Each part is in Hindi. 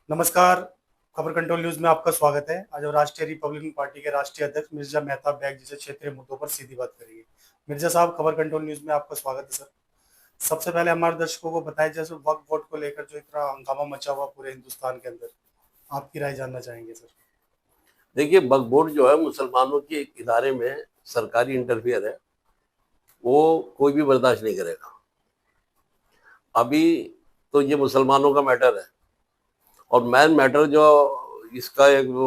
नमस्कार। खबर कंट्रोल न्यूज में आपका स्वागत है। आज हम राष्ट्रीय रिपब्लिकन पार्टी के राष्ट्रीय अध्यक्ष मिर्जा मेहताब बैग जैसे क्षेत्रीय मुद्दों पर सीधी बात करेंगे। मिर्जा साहब, खबर कंट्रोल न्यूज में आपका स्वागत है सर। सबसे पहले हमारे दर्शकों को बताया, जैसे वक्फ बोर्ड को लेकर जो इतना हंगामा मचा हुआ पूरे हिंदुस्तान के अंदर, आपकी राय जानना चाहेंगे सर। देखिए, वक्फ बोर्ड जो है मुसलमानों के एक इदारे में सरकारी इंटरफियर है, वो कोई भी बर्दाश्त नहीं करेगा। अभी तो ये मुसलमानों का मैटर है, और मेन मैटर जो इसका एक वो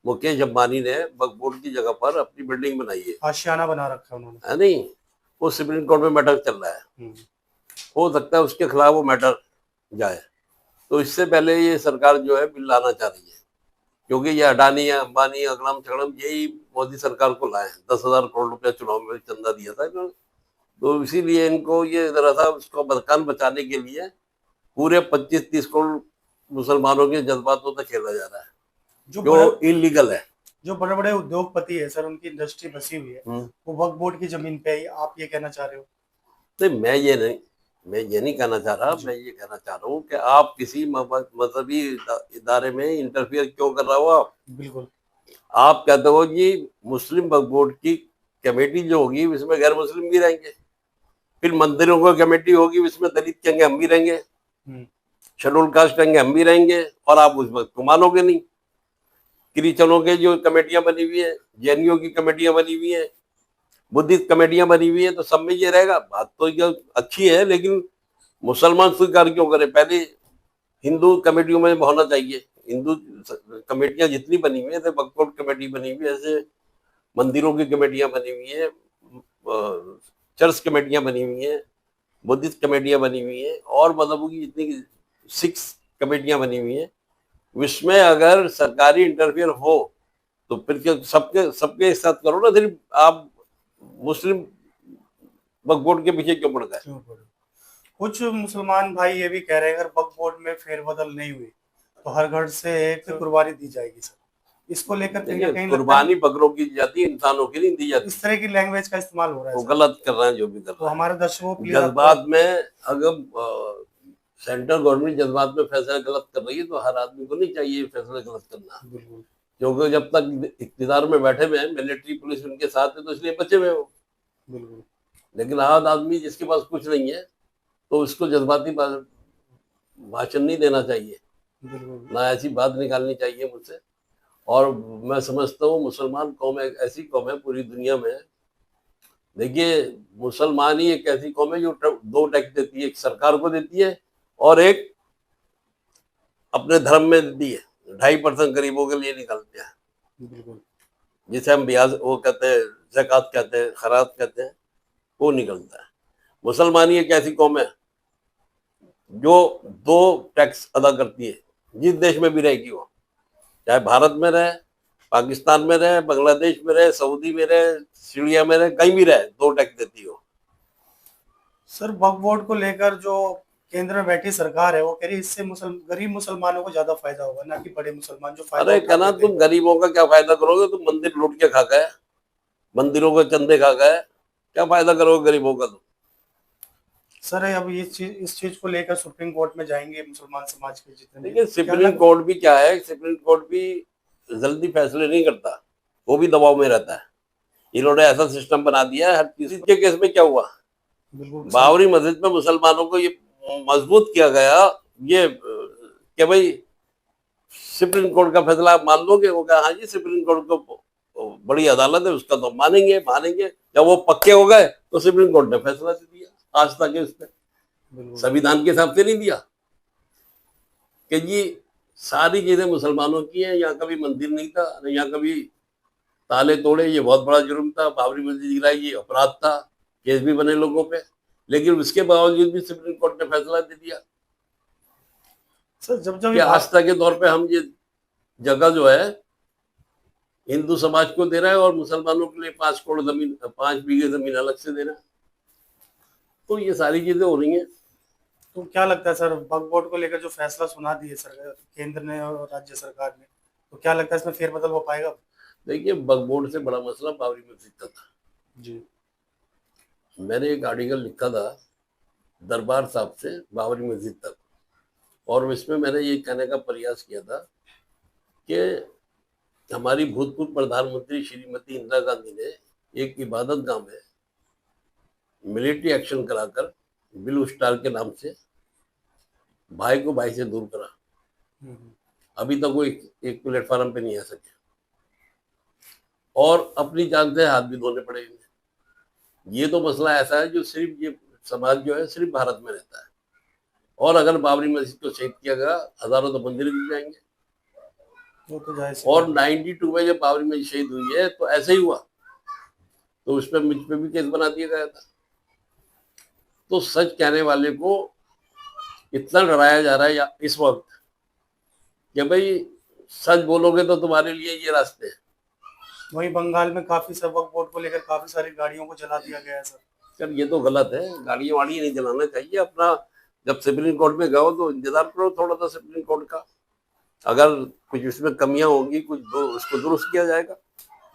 मुकेश अंबानी ने वक्फ बोर्ड की जगह पर अपनी बिल्डिंग बनाई है, आशियाना बना रखा है उन्होंने। है नहीं, वो सुप्रीम कोर्ट में मैटर चल रहा है। हम्म। हो सकता है उसके खिलाफ वो मैटर जाए, तो इससे पहले ये सरकार जो है बिल लाना चाह रही है, क्योंकि ये अडानी है, अंबानी, अगड़म छगड़म यही मोदी सरकार को लाए हैं। 10,000 करोड़ रुपया चुनाव में चंदा दिया था इन्होंने, तो इसीलिए इनको ये जरा सा उसको बदकान बचाने के लिए पूरे 25-30 करोड़ मुसलमानों के जज्बातों तक खेला जा रहा है, जो जो इलीगल है। जो बड़े बड़े उद्योगपति है सर, उनकी इंडस्ट्री बसी हुई है, वो वक्फ बोर्ड की जमीन पे है। आप ये कहना चाह रहे हो? नहीं, मैं ये नहीं कहना चाह रहा। मैं ये कहना चाह रहा हूँ कि आप किसी मजहबी इदारे में इंटरफियर क्यों कर रहा हो। आप बिल्कुल। आप कहते हो जी मुस्लिम वक्फ बोर्ड की कमेटी जो होगी इसमें गैर मुस्लिम भी रहेंगे, फिर मंदिरों की कमेटी होगी इसमें दलित कहेंगे हम भी रहेंगे, शेड्यूल कास्ट कहेंगे हम भी रहेंगे, और आप उस वक्त को मानोगे नहीं। क्रिश्चनों के जो कमेटियां बनी हुई है, जैनियों की कमेटियां बनी हुई है, बुद्धिस्ट कमेटियां बनी हुई है, तो सब में ये रहेगा। बात तो ये अच्छी है, लेकिन मुसलमान स्वीकार क्यों करे? पहले हिंदू कमेटियों में होना चाहिए। हिंदू कमेटियां जितनी बनी हुई है, वक्फ बोर्ड कमेटी बनी हुई है, ऐसे मंदिरों की कमेटियां बनी हुई है, चर्च कमेटियां बनी हुई है, बुद्धिस्ट कमेटियां बनी हुई है, और मजहबों की जितनी सिक्स कमेटियां बनी हुई है, इसमें अगर सरकारी इंटरफियर हो तो फिर क्या सबके सबके साथ करो ना। सिर्फ आप मुस्लिम वक्फ बोर्ड के पीछे क्यों पड़ गए? कुछ मुसलमान भाई ये भी कह रहे हैं, अगर वक्फ बोर्ड में फेरबदल नहीं हुई तो हर घर से एक कुर्बानी दी जाएगी सर। इसको लेकर कहीं ना कहीं कुर्बानी बकरों की जाती है, इंसानों की नहीं दी जाती। इस तरह की लैंग्वेज का इस्तेमाल हो रहा है। वो गलत कर रहे हैं जो भी कर रहे हैं। तो हमारे दर्शकों प्लीज जज्बात में अगर सेंट्रल गवर्नमेंट जज्बात में फैसला गलत कर रही है, तो हर आदमी को नहीं चाहिए फैसला गलत करना, क्योंकि जब तक इक्तिदार में बैठे हुए हैं, मिलिट्री पुलिस उनके साथ है, तो इसलिए बचे हुए हो। बिल्कुल। लेकिन आम आदमी जिसके पास कुछ नहीं है, तो उसको जज्बाती भाषण नहीं देना चाहिए, ना ऐसी बात निकालनी चाहिए मुझसे। और मैं समझता हूँ मुसलमान कौम एक ऐसी कौम है पूरी दुनिया में। देखिए, मुसलमान ही एक ऐसी कौम है जो दो टैक्स देती है, एक सरकार को देती है और एक अपने धर्म में देती है। 2.5% गरीबों के लिए निकालते हैं, बिल्कुल, जिसे हम ब्याज वो कहते हैं, ज़कात कहते हैं, खराज कहते हैं, वो निकलता है। मुसलमान ही एक ऐसी कौम है जो दो टैक्स अदा करती है, जिस देश में भी रहेगी वो, चाहे भारत में रहे, पाकिस्तान में रहे, बांग्लादेश में रहे, सऊदी में रहे, सीरिया में रहे, कहीं भी रहे, दो टैक्स देती हो। सर वक्फ बोर्ड को लेकर जो केंद्र में बैठी सरकार है, वो कह रही इससे गरीब मुसलमानों को ज्यादा फायदा होगा, ना कि बड़े मुसलमान जो फायदा। अरे कहना, तुम गरीबों का क्या फायदा करोगे? तुम मंदिर लूट के खा गए, मंदिरों के चंदे खा गए, क्या फायदा करोगे गरीबों का? तुम सर अब इस चीज को लेकर सुप्रीम कोर्ट में जाएंगे मुसलमान समाज के जितने। देखिए, सुप्रीम कोर्ट भी क्या है, सुप्रीम कोर्ट भी जल्दी फैसले नहीं करता, वो भी दबाव में रहता है। इन्होंने ऐसा सिस्टम बना दिया है। हर किसी के केस में क्या हुआ, बाबरी मस्जिद में मुसलमानों को ये मजबूत किया गया, ये कि भाई सुप्रीम कोर्ट का फैसला आप मान लोगे? वो कहा हाँ जी, सुप्रीम कोर्ट को बड़ी अदालत है, उसका तो मानेंगे मानेंगे। जब वो पक्के हो गए तो सुप्रीम कोर्ट ने फैसला दे दिया। आज तक उस पर संविधान के हिसाब से नहीं दिया कि जी सारी चीजें मुसलमानों की है। यहाँ कभी मंदिर नहीं था, यहाँ कभी ताले तोड़े, ये बहुत बड़ा जुर्म था। बाबरी मस्जिद गिराई, ये अपराध था, केस भी बने लोगों पे, लेकिन उसके बावजूद भी सुप्रीम कोर्ट ने फैसला दे दिया। सर जब आस्था के तौर पे हम ये जगह जो है हिंदू समाज को दे रहा है, और मुसलमानों के लिए 5 करोड़ जमीन, 5 बीघे जमीन अलग से दे रहा है, तो ये सारी चीजें हो रही हैं। तो क्या लगता है सर, वक्फ बोर्ड को लेकर जो फैसला सुना दिए सरकार, केंद्र ने और राज्य सरकार ने, तो क्या लगता है इसमें फेरबदल हो पाएगा? देखिए, वक्फ बोर्ड से बड़ा मसला बाबरी मस्जिद का था जी। मैंने एक आर्टिकल लिखा था दरबार साहब से बाबरी मस्जिद तक, और इसमें मैंने ये कहने का प्रयास किया था कि हमारी भूतपूर्व प्रधानमंत्री श्रीमती इंदिरा गांधी ने एक इबादत गाह में मिलिट्री एक्शन कराकर ब्लू स्टार के नाम से भाई को भाई से दूर करा। अभी तक वो एक प्लेटफॉर्म पे नहीं आ सके और अपनी जान से हाथ भी धोने पड़े इन्हें। ये तो मसला ऐसा है जो सिर्फ ये समाज जो है सिर्फ भारत में रहता है, और अगर बाबरी मस्जिद को शहीद किया गया हजारों तो मंदिर गिर जाएंगे। वो तो जायज और 92 में जब बाबरी मस्जिद शहीद हुई है तो ऐसे ही हुआ, तो उस पर मुझ पे भी केस बना दिया गया था। तो सच कहने वाले को इतना डराया जा रहा है या इस वक्त कि भाई सच बोलोगे तो तुम्हारे लिए ये रास्ते हैं। वहीं बंगाल में काफी सब वक्फ बोर्ड को लेकर काफी सारी गाड़ियों को जला दिया गया है सर। सर ये तो गलत है, गाड़ियां वाड़ी नहीं जलाना चाहिए। अपना जब सुप्रीम कोर्ट में गए तो इंतजार करो थोड़ा सा सुप्रीम कोर्ट का, अगर कुछ उसमें कमियां होंगी कुछ उसको दुरुस्त किया जाएगा।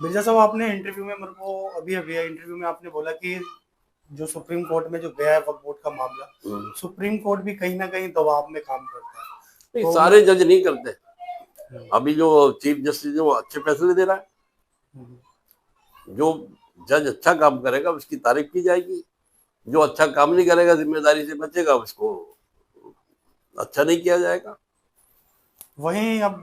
मिर्जा साहब, आपने इंटरव्यू में मेरे को अभी इंटरव्यू में आपने बोला कि जो सुप्रीम कोर्ट में जो गया है वक्फ बोर्ड का मामला, सुप्रीम कोर्ट भी कहीं ना कहीं दबाव में काम करता है। तो सारे जज नहीं करते। अभी जो चीफ जस्टिस जो अच्छे फैसले दे रहा है, जो जज अच्छा काम करेगा उसकी तारीफ की जाएगी, जो अच्छा काम नहीं करेगा जिम्मेदारी से बचेगा उसको अच्छा नहीं किया जाएगा। वहीं अब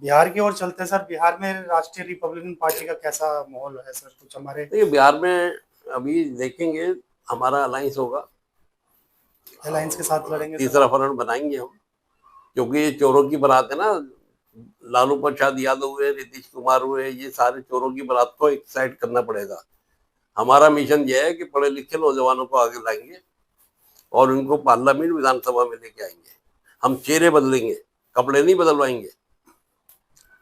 बिहार की ओर चलते हैं सर। बिहार में राष्ट्रीय रिपब्लिकन पार्टी का कैसा माहौल है सर? कुछ हमारे बिहार में अभी देखेंगे, हमारा अलायंस होगा, अलायंस के साथ लड़ेंगे। तीसरा फ्रंट बनाएंगे हम, क्योंकि ये चोरों की बारात है ना। लालू प्रसाद यादव हुए, नीतीश कुमार हुए, ये सारे चोरों की बारात को एक साइड करना पड़ेगा। हमारा मिशन यह है कि पढ़े लिखे नौजवानों को आगे लाएंगे और उनको पार्लियामेंट विधानसभा में लेके आएंगे। हम चेहरे बदलेंगे, कपड़े नहीं बदलवाएंगे।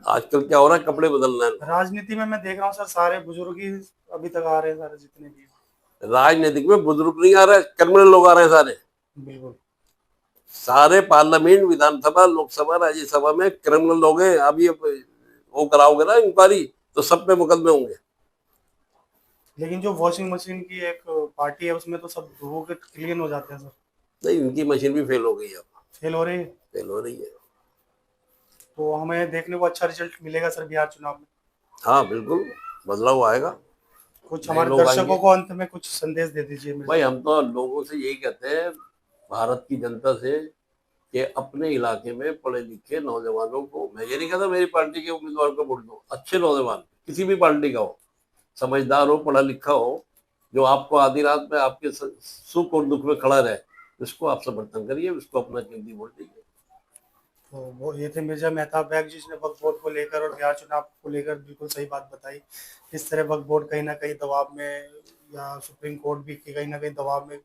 आजकल क्या हो रहा है, कपड़े बदलना है। राजनीति में मैं देख रहा हूँ सर, सारे बुजुर्ग ही अभी तक आ रहे हैं, सारे जितने भी। राजनीतिक में बुजुर्ग नहीं आ रहे, क्रिमिनल लोग आ रहे हैं सारे। बिल्कुल सारे पार्लियामेंट, विधानसभा, लोकसभा, राज्यसभा में क्रिमिनल लोग हैं। अभी वो कराओगे ना इंक्वायरी तो सब पे मुकदमे होंगे। लेकिन जो वॉशिंग मशीन की एक पार्टी है उसमें तो सब धो के क्लीन हो जाते हैं सर। नहीं, उनकी मशीन भी फेल हो गई है, फेल हो रही है। फेल हो रही है। तो हमें देखने को अच्छा रिजल्ट मिलेगा सर बिहार चुनाव में। हाँ बिल्कुल, बदलाव आएगा। कुछ हमारे दर्शकों को अंत में कुछ संदेश दे दीजिए। भाई हम तो लोगों से यही कहते हैं, भारत की जनता से, कि अपने इलाके में पढ़े लिखे नौजवानों को, मैं ये नहीं कहता मेरी पार्टी के उम्मीदवार को वोट दो, अच्छे नौजवान किसी भी पार्टी का हो, समझदार हो, पढ़ा लिखा हो, जो आपको आधी रात में आपके सुख और दुख में खड़ा रहे, उसको आप समर्थन करिए, उसको अपना कीमती वोट दीजिए। तो वो ये थे मिर्जा मेहताब बैग, जिसने वक्फ बोर्ड को लेकर और बिहार चुनाव को लेकर बिल्कुल सही बात बताई। इस तरह वक्फ बोर्ड कहीं ना कहीं दबाव में, या सुप्रीम कोर्ट भी कहीं ना कहीं दबाव में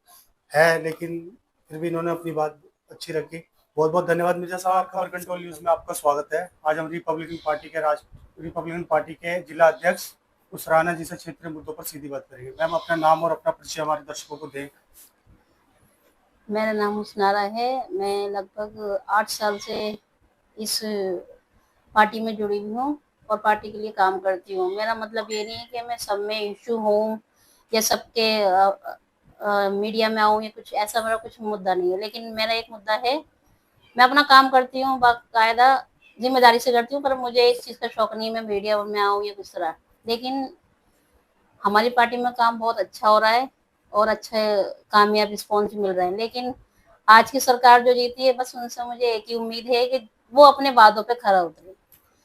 है, लेकिन फिर भी इन्होंने अपनी बात अच्छी रखी। बहुत बहुत धन्यवाद मिर्जा साहब। खबर कंट्रोल न्यूज में आपका स्वागत है। आज हम रिपब्लिकन पार्टी के जिला अध्यक्ष उसराना जी से क्षेत्रीय मुद्दों पर सीधी बात करेंगे। मैम, अपना नाम और अपना परिचय हमारे दर्शकों को दें। मेरा नाम उसनारा है। मैं लगभग 8 साल से इस पार्टी में जुड़ी हुई हूँ और पार्टी के लिए काम करती हूँ। मेरा मतलब ये नहीं है कि मैं सब में इशू हूँ या सबके मीडिया में आऊँ या कुछ ऐसा, मेरा कुछ मुद्दा नहीं है। लेकिन मेरा एक मुद्दा है, मैं अपना काम करती हूँ बाकायदा, जिम्मेदारी से करती हूँ, पर मुझे इस चीज़ का शौक नहीं है मैं मीडिया में आऊँ या कुछ तरह। लेकिन हमारी पार्टी में काम बहुत अच्छा हो रहा है और अच्छे कामयाब रिस्पॉन्स मिल रहे हैं। लेकिन आज की सरकार जो जीती है, बस उनसे मुझे एक ही उम्मीद है कि वो अपने वादों पे खरा उतरे।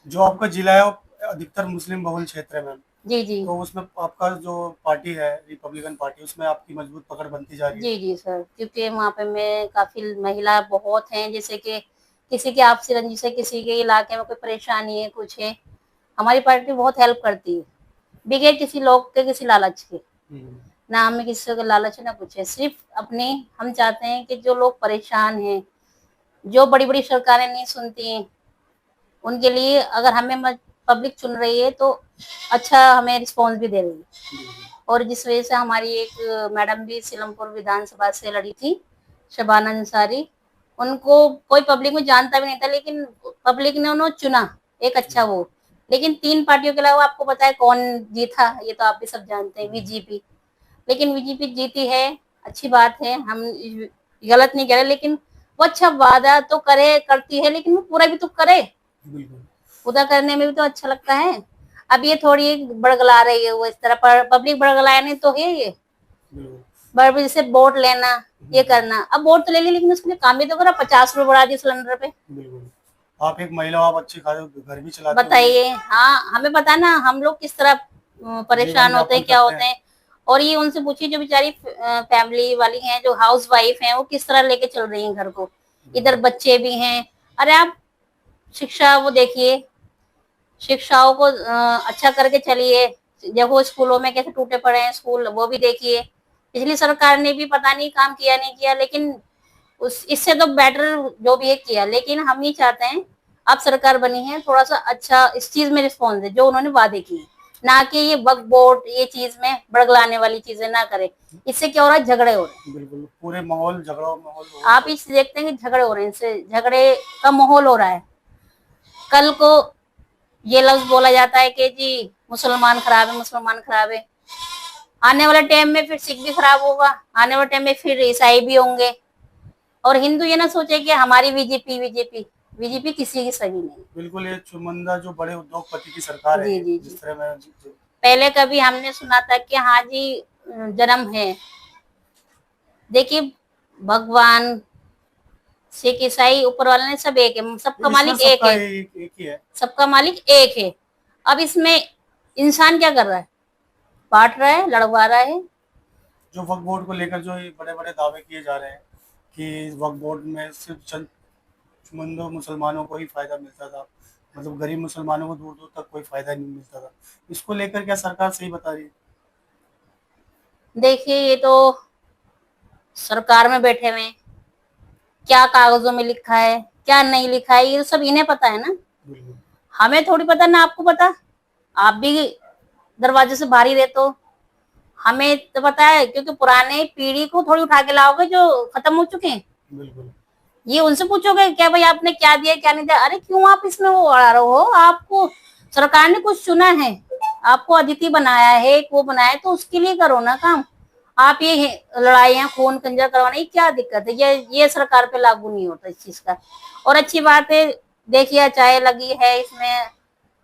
जो आपका जिला है वो अधिकतर मुस्लिम बहुल क्षेत्र है मैम। जी जी। तो उसमें आपका जो पार्टी है रिपब्लिकन पार्टी, उसमें आपकी मजबूत पकड़ बनती जा रही है। जी जी सर, क्योंकि वहाँ पे मैं काफी महिला बहुत हैं, जैसे कि किसी की आपसी रंजिश है, किसी के इलाके में कोई परेशानी है, कुछ है, हमारी पार्टी बहुत हेल्प करती है, बगैर किसी लोग के, किसी लालच के। ना हमें किसी का लालच ना कुछ है, सिर्फ अपने हम चाहते हैं कि जो लोग परेशान हैं, जो बड़ी बड़ी सरकारें नहीं सुनती हैं, उनके लिए अगर हमें पब्लिक चुन रही है तो अच्छा हमें रिस्पॉन्स भी दे रही है। और जिस वजह से हमारी एक मैडम भी सीलमपुर विधानसभा से लड़ी थी, शबाना अंसारी, उनको कोई पब्लिक में जानता भी नहीं था, लेकिन पब्लिक ने उन्हें चुना एक अच्छा वो। लेकिन 3 पार्टियों के अलावा आपको पता है कौन जीता, ये तो आप भी सब जानते हैं, बीजेपी। लेकिन बीजेपी जीती है, अच्छी बात है, हम गलत नहीं कह रहे, लेकिन वो अच्छा वादा तो करे करती है, लेकिन वो पूरा भी तो करे, बिल्कुल पूरा करने में भी तो अच्छा लगता है। अब ये थोड़ी बड़गला रही है वो, इस तरह पब्लिक बड़गलाने तो है ये, बिल्कुल बड़ जैसे वोट लेना, ये करना। अब वोट तो ले ली, लेकिन उसके लिए काम भी तो करा, 50 रुपए बढ़ा दिए सिलेंडर पे। बिल्कुल। आप एक महिला हो, आप अच्छे खासे घर भी चलाते हो, बताइए, हाँ हमें पता ना हम लोग किस तरह परेशान जीवन होते हैं, यापन क्या करते होते हैं। हैं। और ये उनसे पूछिए जो बेचारी फैमिली वाली हैं, जो हाउस वाइफ हैं, वो किस तरह लेके चल रही हैं घर को। इधर बच्चे भी हैं। अरे आप शिक्षा वो देखिए, शिक्षाओं को अच्छा करके चलिए। देखो स्कूलों में कैसे टूटे पड़े हैं स्कूल, वो भी देखिए। पिछली सरकार ने भी पता नहीं काम किया नहीं किया, लेकिन उस इससे तो बेटर जो भी है किया। लेकिन हम ये चाहते हैं, अब सरकार बनी है, थोड़ा सा अच्छा इस चीज में रिस्पॉन्स है जो उन्होंने वादे किए, ना कि ये वक्फ बोर्ड ये चीज में बड़गलाने वाली चीजें ना करे। इससे क्या हो रहा है, झगड़े हो रहे हैं। बिल्कुल पूरे माहौल झगड़ा माहौल हो आप इस देखते हैं कि झगड़े हो रहे हैं, इससे झगड़े का माहौल हो रहा है। कल को ये लफ्ज बोला जाता है कि जी मुसलमान खराब है, मुसलमान खराब है। आने वाले टाइम में फिर सिख भी खराब होगा, आने वाले टाइम में फिर ईसाई भी होंगे। और हिंदू ये ना सोचे कि हमारी बीजेपी बीजेपी बीजेपी किसी की सही नहीं। बिल्कुल ये चुनिंदा जो बड़े उद्योगपति की सरकार है जी ये, जी जी। जिस तरह मैं पहले कभी हमने सुना था कि हाँ जी जन्म है। देखिए भगवान सिख ईसाई ऊपर वाले ने सब एक है, सबका ईश्वर मालिक एक सबका है, एक ही है। सबका मालिक एक है। अब इसमें इंसान क्या कर रहा है, बांट रहा है, लड़वा रहा है। जो वक्फ बोर्ड को लेकर जो ये बड़े बड़े दावे किए जा रहे हैं कि वक्फ बोर्ड में सिर्फ चंद चुनिंदा मुसलमानों को ही फायदा मिलता था, मतलब गरीब मुसलमानों को दूर दूर तक कोई फायदा नहीं मिलता था, इसको लेकर क्या सरकार सही बता रही है? देखिए ये तो सरकार में बैठे हुए हैं, क्या कागजों में लिखा है क्या नहीं लिखा है, ये तो सब इन्हें पता है ना। बिल्कुल हमें थोड़ी पता ना आपको पता, आप भी दरवाजे से बाहर ही रहते हो। हमें तो पता है, क्योंकि पुराने पीढ़ी को थोड़ी उठा के लाओगे जो खत्म हो चुके हैं। बिल्कुल ये उनसे पूछोगे क्या भाई आपने क्या दिया क्या नहीं दिया। अरे क्यों आप इसमें वो अड़ा रहे हो, आपको सरकार ने कुछ चुना है, आपको अतिथि बनाया है, एक वो बनाया है, तो उसके लिए करो ना काम। आप ये लड़ाइयाँ खून खंजर करवाना, ये क्या दिक्कत है, ये सरकार पे लागू नहीं होता इस चीज का। और अच्छी बात है, देखिए चाय लगी है इसमें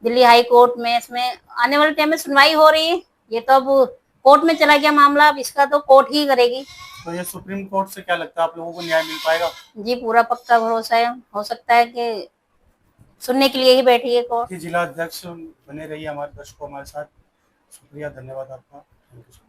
दिल्ली हाई कोर्ट में, इसमें आने वाले टाइम में सुनवाई हो रही है। ये तो अब कोर्ट में चला गया मामला, अब इसका तो कोर्ट ही करेगी। तो ये सुप्रीम कोर्ट से क्या लगता है आप लोगों को न्याय मिल पाएगा? जी पूरा पक्का भरोसा है, हो सकता है कि सुनने के लिए ही बैठी है कोर्ट। कि जिला अध्यक्ष बने रहिए हमारे दर्शकों हमारे साथ। शुक्रिया, धन्यवाद आपका। Thank you.